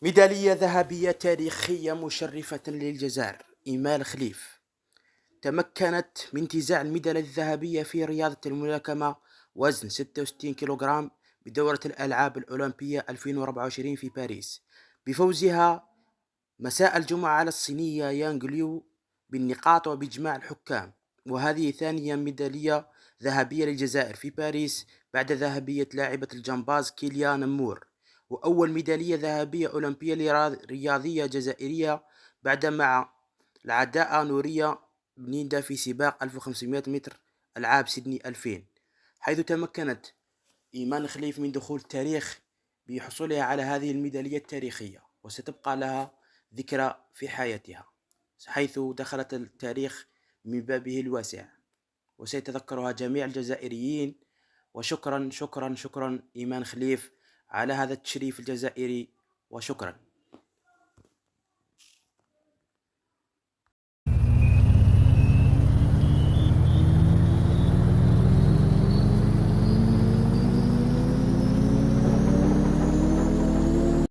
ميدالية ذهبية تاريخية مشرفة للجزائر. إيمان خليف تمكنت من انتزاع الميدالية الذهبية في رياضة الملاكمة وزن 66 كيلوغرام بدورة الألعاب الأولمبية 2024 في باريس، بفوزها مساء الجمعة على الصينية يانغ ليو بالنقاط وبإجماع الحكام. وهذه ثانية ميدالية ذهبية للجزائر في باريس بعد ذهبية لاعبة الجمباز كيليان مور، وأول ميدالية ذهبية أولمبية لرياضية جزائرية بعد مع العداء نورية بنيندا في سباق 1500 متر ألعاب سيدني 2000، حيث تمكنت إيمان خليف من دخول التاريخ بحصولها على هذه الميدالية التاريخية، وستبقى لها ذكرى في حياتها، حيث دخلت التاريخ من بابه الواسع، وسيتذكرها جميع الجزائريين. وشكرا شكرا شكرا إيمان خليف على هذا التشريف الجزائري، وشكرا.